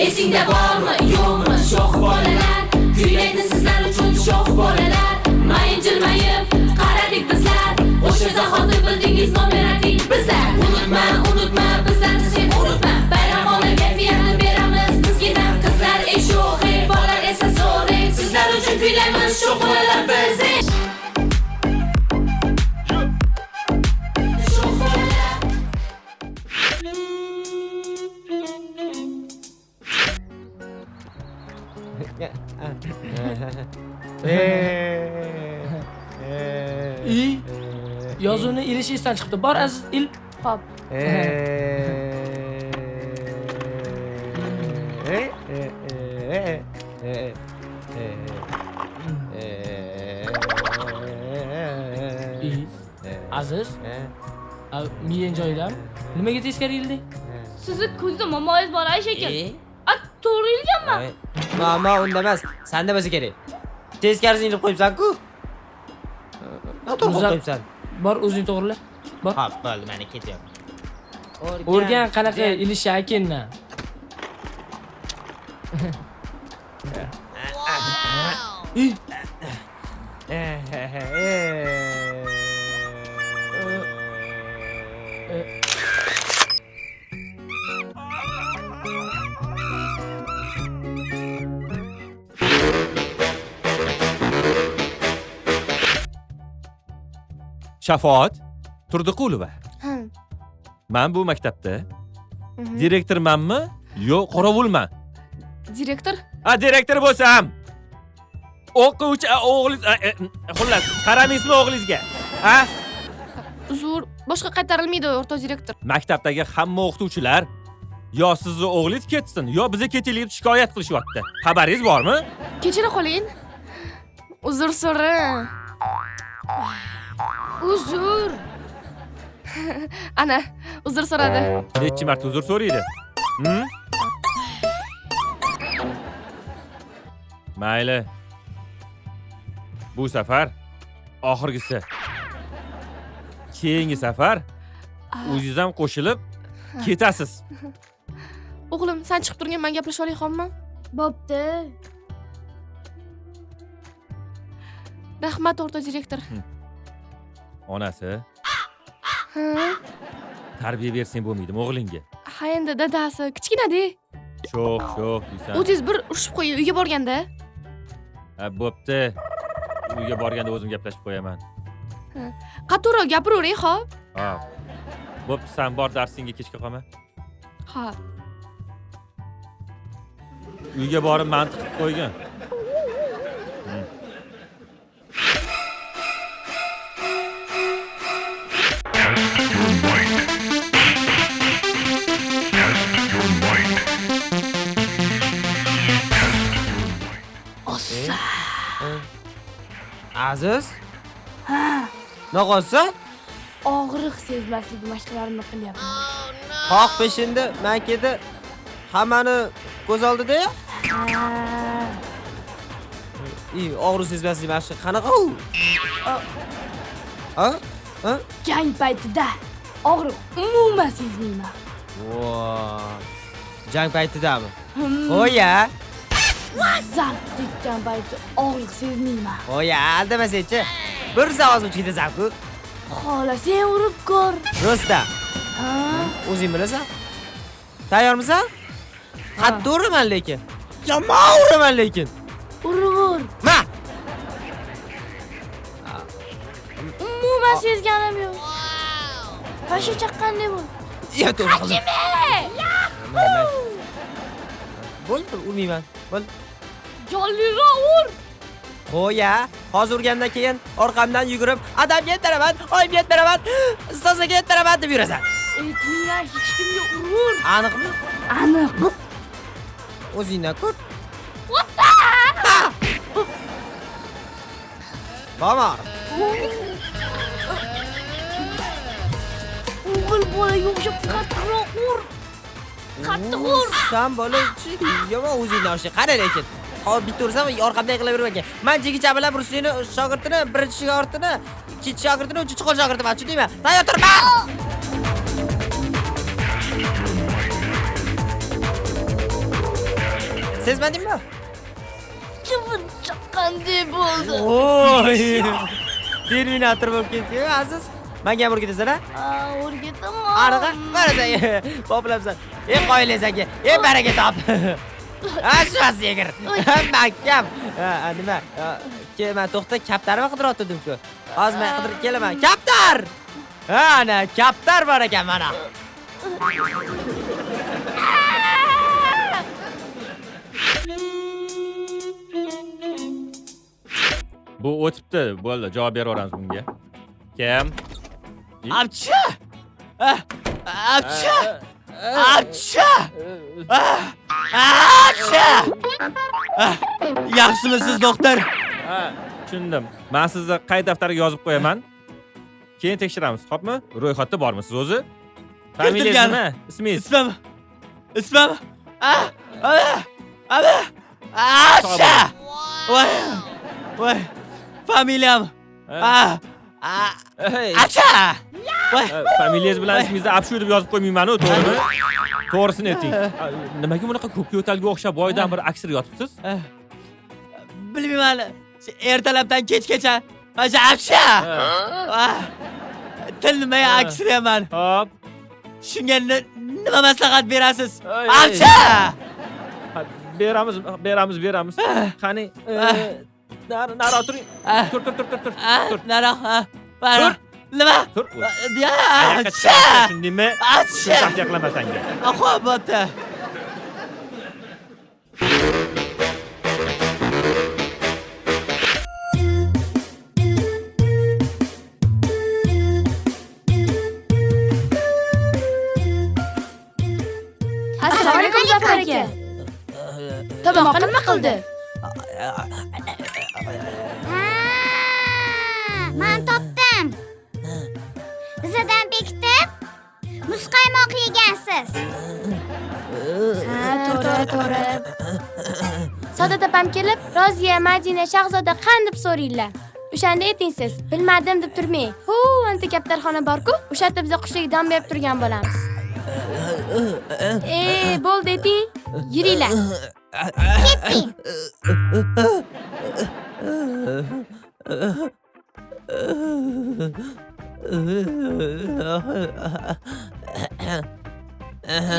Esingda bormi, yo'qmi sho'x bolalar? Kuylaydi sizlar uchun sho'x bolalar. Mayin jilmayib qaradik bizlar. O'sha zahoti bildingiz nomerating bizlar. Unutma bizlarni sen unutma. Bayramona kayfiyatni beramiz bizgina qizlar sho'x, bolalar esa so'rang. Sizlar uchun kuylaymiz sho'x bolalar biz. Yozuvni ilish esdan chiqdi. Bor aziz il. Hop. Aziz. Miyen joyidami? Nimaga teskari ilding? Sizni ko'zda momoyingiz bor ekan. To'g'ri ilganmi? Mama unda emas. Senda bo'lsa kerak. Teskarisini ilib qo'yibsan-ku. To'g'ri qo'yibsan. Bor o'zing to'g'rila. Bor. Hop, bo'ldi, meni ketyapman. O'rgan qanaqa ilish ekanni. Shafoat Turdiqulova. Men bu maktabda direktormanmi, yo'q qorovulman? Direktor? Direktor bo'lsam. O'quvchi o'g'lingiz, xullas, qaramaysizmi o'g'lingizga? Uzr, boshqa qaytarilmaydi o'rta direktor. Maktabdagi hamma o'qituvchilar yo sizni o'g'lingiz ketsin, yo biza ketaylik deb shikoyat qilishyapti. Xabaringiz bormi? Kechira qoling. Uzr so'rang. Uzr. Ana, uzr so'radi. Necha marta uzr so'raydi? Mayli. Bu safar oxirgisi. Keyingi safar o'zingiz ham qo'shilib ketasiz. O'g'lim, sen chiqib turgan, men gaplashib olay xonmi? Bo'pti. Rahmat o'rta direktor. Onasi tarbiya bersang bo'lmaydimi o'g'lingga? Ha, endi dadasi kichkinada. Sho'x deysan. O'zingiz bir urishib qo'ying uyga borganda. Bo'pti. Uyga borganda o'zim gaplashib qo'yaman. Qattiqroq gapiravering, xo'p? Ha. Bo'pti, sen bor darsingga kechga qolma. Ha. Uyga borib mantiq qilib qo'ygan. Aziz? Naqolsan? Og'riq sezmaslik mashqlarini qilyapman. Qoq peshinda makeda hammani ko'z oldida? Og'riq sezmaslik mashqi qanaqa u? Jang paytida og'riq umuman sezmayman. Jang paytidami? Qo'ya. Zarb tekkan payti og'riq sezmayman. Qo'ya, aldamasangchi. Bir savol uchun ketasan-ku. Xola, sen urib ko'r. Rosta. O'zing bilasan? Tayyormisan? Qattiq uraman lekin. Yomon uraman lekin. Ur. Ma. Umuman sezganim yo'q. Pasha chaqqanday bo'l. Ya to'g'ri. Bo'ldi, urmayman. Bo'l. Jonliroq ur. Qo'ya, hozir urgandan keyin orqamdan yugurib, adamga yetaraman, oyimga yetaraman, ustozga yetaraman deb yurasan. Aytmayman, hech kimga ur. Aniqmi? Aniq. O'zingdan ko'r. O'ta! Bamar. O'g'il bola yo'qsa qattiqroq ur. Qattiq ur. Sen bola-chi, yomon o'zingdan oshdi. Qara lekin. Hozir bitta ursam, orqamdan yiqilib yurmagan. Men jigicha bilan Rusini shogirdini, birinchi shogirdini, ikkinchi shogirdini, uchinchi qo'l shogirdini tushundingmi? Tayyor turma. Sezmadingmi? Kim chaqqanday bo'ldi. Oy. Terminator bo'lib ketdi, aziz. Menga ham o'rgatasan, ha? O'rgataman. Araqa, qarasan. Poplabsan. Qoyilasiz aka. Baraka top. Ashvas yegir. Mahkam. Nima? Men to'xta, kaptarni qidiryotdim-ku. Hozir men qidirib kelaman. Kaptar! Ana, kaptar bor ekan mana. Bu o'tibdi, bo'ldi, javob beraveramiz bunga. Kim? Apcha! Apcha! Apcha! Apcha! Yaxshimisiz, doktor? Ha, tushundim. Men sizni qay daftarga yozib qo'yaman. Keyin tekshiramiz, xo'pmi? Ro'yxatda bormisiz o'zi? Familiyangiz nima? Ismingiz? Ismim? Apcha! Voy. Familiyam. Apcha! Familiyangiz bilan ismingizni Apshu deb yozib qo'ymayman-ku, to'g'rimi? To'g'risini ayting. Nimaga bunaqa ko'k yo'talga o'xshab boydan bir aksir yotibsiz? Bilmayman. Ertalabdan kechgacha mana Apcha. Tilmay aksiraman. Hop. Shunga nima maslahat berasiz? Apcha! Beramiz. Qani, nari o'tiring. Tur. Nari. Tur. Nima? Tur. Apcha! Tushundingmi? Apcha! Taxtiyaqlamasanga. Xo'p, Assalomu alaykum Zafar aka. Tomoqqa nima qildi? Men topdim. Bizadan bekitib, muzqaymoq yegansiz. To'g'ri. Saodat opam kelib, Roziya, Madina, Shahzoda qani deb so'raylar. O'shanda aytingsiz, bilmadim deb turmang. Anta kaptarxona bor-ku, o'sha yerda biz qushlik dam berib turgan bo'lamiz. Bo'ldi ayting. Yuringlar. Ketding.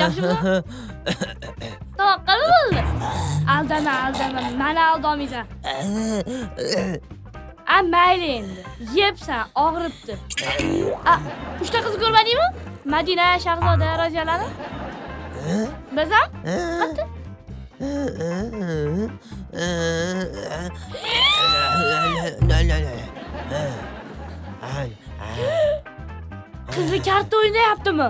Yaxshimi? Tomoqqa nima bo'ldi? Aldama. Meni aldamaysan. Mayli endi. Yebsan, og'ribdi. Uchta qiz ko'rmadingmi? Madina, Shahzoda, Roziyalarni? Biz ham? Qattiq. Qizni karta o'ynayaptimi?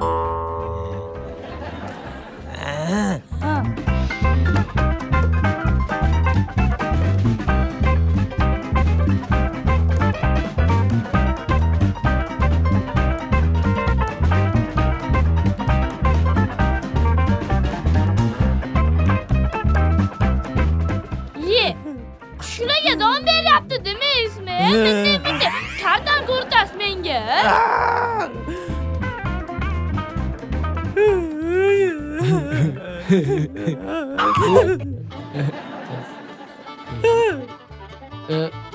Shularga dom beryapti demaysizmi? Bitta kartani ko'rtasiz menga.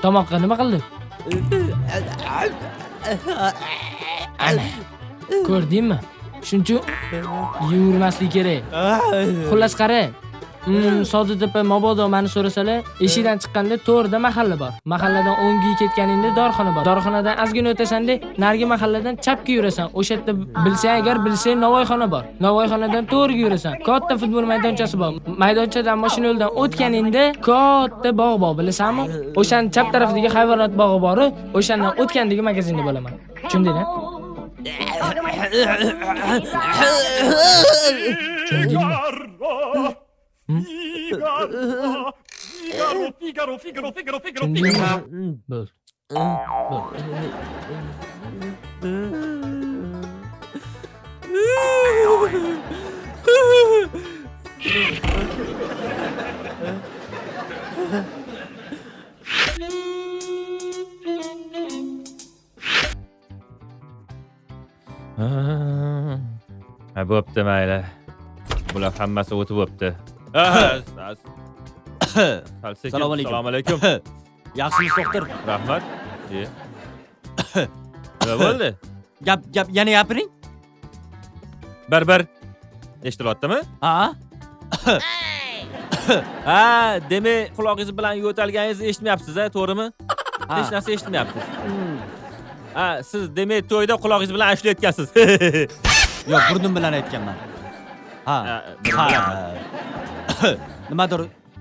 Tomoqqa nima qildi? Ana. Ko'rdingmi? Shuncha yurmaslik kerak. Xullas qara. Saodat opa mabodo meni so'rasalar, eshikdan chiqqanda to'rda mahalla bor. Mahalladan o'ngga ketganingda dorixona bor. Dorixonadan ozgina o'tasanda, narigi mahalladan chapga yurasan. O'sha yerda bilsang, Navoiyxona bor. Navoiyxonadan to'g'riga yurasan. Katta futbol maydonchasi bor. Maydonchadan mashina yo'ldan o'tganingda katta bog' bor, bilasanmi? O'shaning chap tarafidagi hayvonot bog'i bor, o'shandan o'tgandagi magazinda bo'laman. Tushundingmi? Figaro. Bo'pti, mayli. Bular hammasi o'tib bo'pti. Assalomu alaykum. Yaxshimisiz doktor? Rahmat. Nima bo'ldi? Gap yana gapiring. Bir eshitilyaptimi? Ha? Ha, demak, quloqingiz bilan yo'talganingizni eshitmayapsiz-a, to'g'rimi? Hech narsa eshitmayapsiz. Ha, siz demak to'yda quloqingiz bilan ashlayotgansiz. Yo'q, burnim bilan aytganman. Ha. Nimadir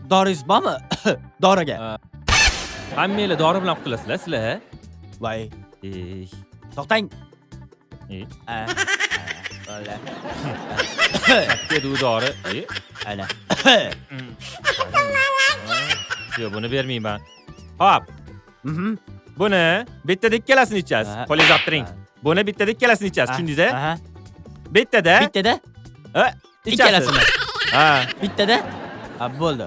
doringiz bormi? Doriga. Hammanglar dori bilan qutulasizlar, sizlar. Voy. To'xtang. Valla. Dedi u dori. Ana. Yo'q, buni bermayman. Hop. Buni bittada ikkalasini ichasiz. Qo'lingizni olib turing. Buni bittada ikkalasini ichasiz, tushundingiz-a? Bittada? Bittada? Ha, Ikkalasini. Ha. Bittada? Ha, bo'ldi.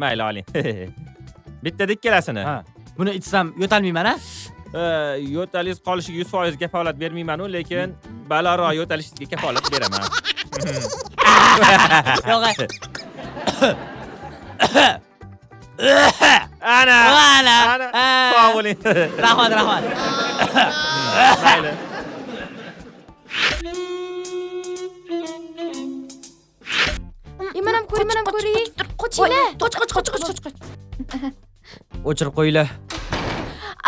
Mayli oling. Bittada ikkalasini. Ha. Buni ichsam yo'talmayman-a? Yo'talingiz qolishiga 100% kafolat bermayman-u, lekin balandroq yo'talishingizga kafolat beraman. Yo'q. Ana. Sog' bo'ling. Rahmat. Mayli. Manam ko'ring. Qochinglar. Qoch. O'chirib qo'yinglar.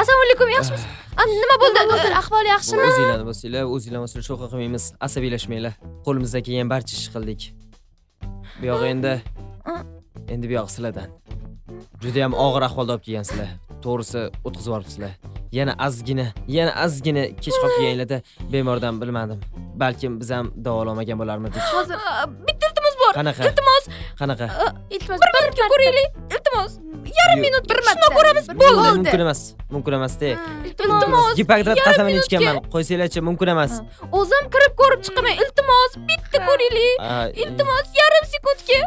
Assalomu alaykum, yaxshimisiz? Nima bo'ldi? Doktor, ahvoli yaxshimi? O'zinglarni bo'lsanglar, o'zinglar sho'xa qilmaymiz. Asabiylashmanglar. Qo'limizdan kelgan barcha ish qildik. Bu yo'q endi bu yoq sizlardan. Juda ham og'ir ahvolda olib kelgansizlar. To'g'risi o'tkazib yuboribsizlar. Yana ozgina kech qolib kelganinglarda bemordan bilmadim. Balkim biz ham davolamagan bo'larmidik. Hozir bitta iltimos bor. Qanaqa? Qanaqa? Iltimos. Bir minutga ko'raylik. Iltimos. Yarim minut bir marta ko'ramiz. Bo'ldi. Mumkin emas-da. Iltimos. Gipokrat qasamini ichganman. Qo'ysanglar-chi, mumkin emas. O'zim kirib ko'rib chiqaman. Iltimos, bitta ko'raylik. Iltimos, yarim sekundga.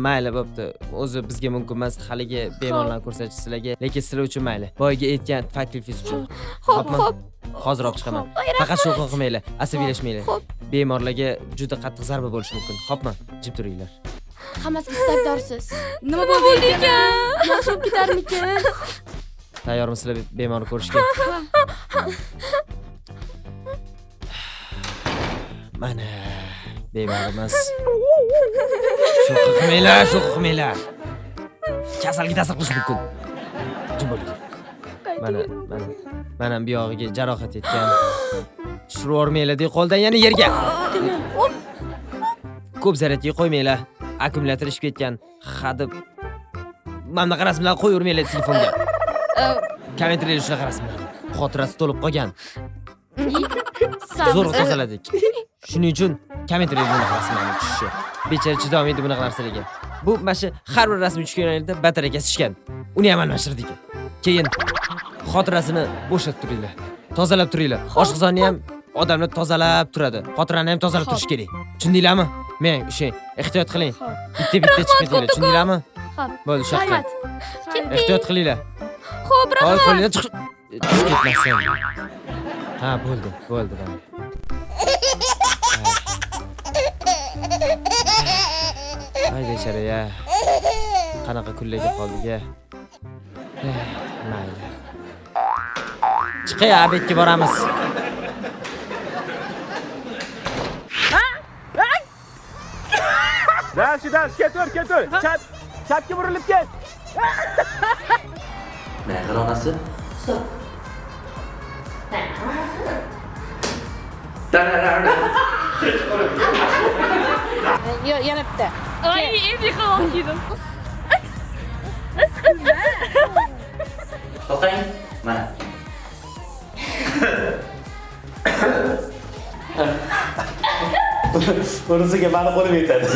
Mayli, bo'pti. O'zi bizga mumkin emas, haligi bemorlarni ko'rsatish sizlarga, lekin sizlar uchun mayli. Boyga aytgan taklifingiz uchun. Xo'p. Hozir olib chiqaman. Faqat shu qilmanglar, asabiylashmanglar. Bemorlarga juda qattiq zarba bo'lishi mumkin. Xo'pmi? Jim turinglar. Hammasi istabdorsiz. Nima bo'ldi ekan? Yaxshi ketarmikin? Tayyormisizlar bemorni ko'rishga? Mana bemorimiz. Sho'qa qilmanglar. Kasalga ta'sir qilishi mumkin. Jim bo'ling. Mana bu yog'iga jarohat etgan. Tushirib o'rmanglar-dek qo'ldan yana yerga. Ko'p zaryadga qo'ymanglar. Akkumulyator ishib ketgan. Hadib. Mana qarasizlar, qo'yavermanglar telefonga. Kommentariylar shunaqa qarasizlar. Xotirasi to'lib qolgan. Zo'r tozaladik. Shuning uchun kommentariylar buni qarasizlar tushishi. Bechara chidamaydi bunaqa narsalarga. Bu mana har bir rasm tushganlarda batareykasi tushgan. Uni ham almashtirdik. Keyin xotirasini bo'shatib turinglar. Tozalab turinglar. Oshqozonni ham odamlar tozalab turadi. Xotirani ham tozalab turish kerak. Tushundinglarmi? Men o'sha ehtiyot qiling. Bitta chiqinglar. Tushundinglarmi? Bo'ldi, shaqqa. Ehtiyot qilinglar. Xo'p, rahmat. Qo'lingdan chiqib ketmasin. Ha, bo'ldi. Ay bechara-ya. Qanaqa kunlarga qoldik-a. Mayli. Chiqay, abetga boramiz. Dash, ketur. Chapga burilib ket. Mehr onasi? Yo'q, yana bitta. Ay, endi qilib keldim. To'xtang. Mana. Bunisiga mani qo'lim yetadi.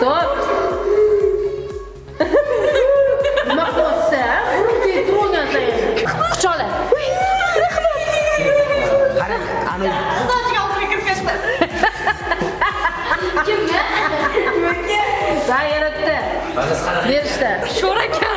Stop. Nima qilyapsa? Urib ketib o'rgansan. Quchoqla. Qarang, ana Kimga? Zayaratda. Berishda. Sho'rakan.